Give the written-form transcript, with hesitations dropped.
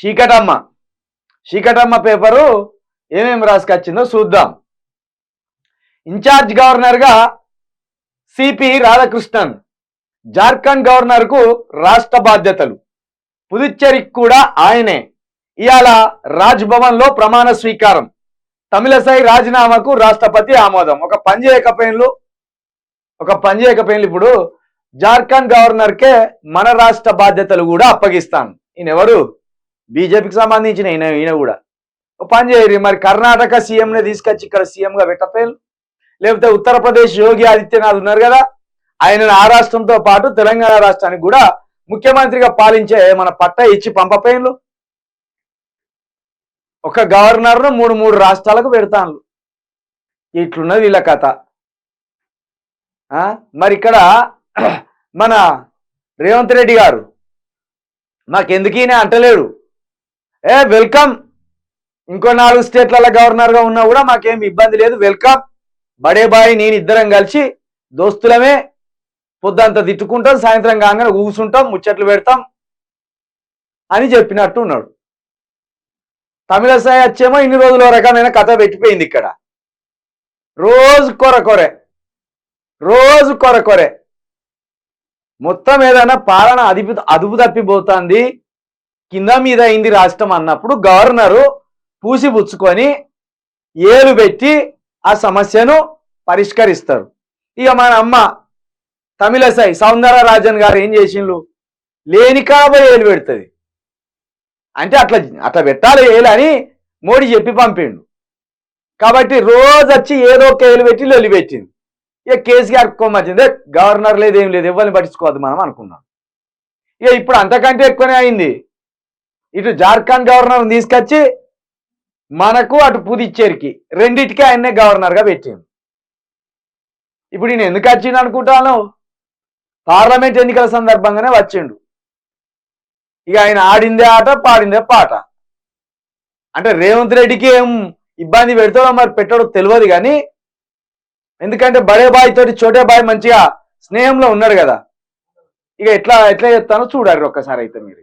చీకటమ్మ చీకటమ్మ paper ఏమేమి రాసుకొచ్చిందో చూద్దాం. Incharge గవర్నర్గా సిపి రాధాకృష్ణన్, జార్ఖండ్ గవర్నర్కు రాష్ట్ర బాధ్యతలు. పుదుచ్చేరికి కూడా ఆయనే. ఇవాళ రాజ్ భవన్లో ప్రమాణ స్వీకారం. తమిళసై రాజీనామాకు రాష్ట్రపతి ఆమోదం. ఒక పని చేయకపోయినలు ఇప్పుడు జార్ఖండ్ గవర్నర్కే మన రాష్ట్ర బాధ్యతలు కూడా అప్పగిస్తాను. ఈయన ఎవరు? బీజేపీకి సంబంధించిన ఈయన కూడా ఒక పని చేయరు. మరి కర్ణాటక సీఎంనే తీసుకొచ్చి ఇక్కడ సీఎంగా పెట్టపోయారు. లేకపోతే ఉత్తరప్రదేశ్ యోగి ఆదిత్యనాథ్ ఉన్నారు కదా, ఆయనను ఆ రాష్ట్రంతో పాటు తెలంగాణ రాష్ట్రానికి కూడా ముఖ్యమంత్రిగా పాలించే మన పట్టా ఇచ్చి పంపపోయిన్లు. ఒక గవర్నర్ను మూడు రాష్ట్రాలకు పెడతాను. ఇట్లున్నది వీళ్ళ కథ. మరి ఇక్కడ మన రేవంత్ రెడ్డి గారు మాకెందుకీనే అంటలేడు. వెల్కమ్, ఇంకో 4 స్టేట్ల గవర్నర్గా ఉన్నా కూడా మాకేం ఇబ్బంది లేదు, వెల్కమ్. బడే బాయ్ నేను ఇద్దరం కలిసి దోస్తులమే, పొద్దంతా తిట్టుకుంటాం, సాయంత్రం కాగానే కూసుంటాం, ముచ్చట్లు పెడతాం అని చెప్పినట్టు ఉన్నాడు. తమిళసై వచ్చేమో ఇన్ని రోజుల రకమైన కథ పెట్టిపోయింది. ఇక్కడ రోజు కొర మొత్తం ఏదైనా పాలన అదుపు తప్పిపోతుంది, కింద మీద అయింది రాష్ట్రం అన్నప్పుడు గవర్నరు పూసిపుచ్చుకొని ఏలు పెట్టి ఆ సమస్యను పరిష్కరిస్తారు. ఇక మన అమ్మ తమిళసై సౌందరరాజన్ గారు ఏం చేసిండ్రు? లేని కాబోయే ఏలు పెడుతుంది. అంటే అట్లా పెట్టాలి ఏలు అని మోడీ చెప్పి పంపిండు. కాబట్టి రోజు వచ్చి ఏదో ఒక ఏలు పెట్టి లొల్లి పెట్టింది. ఇక కేసీఆర్ కొమ్మచ్చింది, గవర్నర్ లేదు ఏం లేదు, ఎవరిని పట్టించుకోవద్దు మనం అనుకున్నాం. ఇక ఇప్పుడు అంతకంటే ఎక్కువనే అయింది. ఇటు జార్ఖండ్ గవర్నర్ తీసుకొచ్చి మనకు అటు పుదుచ్చేరికి రెండిటికి ఆయన్నే గవర్నర్గా పెట్టింది. ఇప్పుడు ఈయన ఎందుకు వచ్చిండు అనుకుంటాను? పార్లమెంట్ ఎన్నికల సందర్భంగానే వచ్చిండు. ఇక ఆయన ఆడిందే ఆట, పాడిందే పాట. అంటే రేవంత్ రెడ్డికి ఏం ఇబ్బంది పెడతాడో మరి పెట్టడో తెలియదు కానీ, ఎందుకంటే బడే బాయ్ తోటి చోటే బాయ్ మంచిగా స్నేహంలో ఉన్నాడు కదా. ఇక ఎట్లా చెప్తానో చూడాలి ఒక్కసారి అయితే మీరు.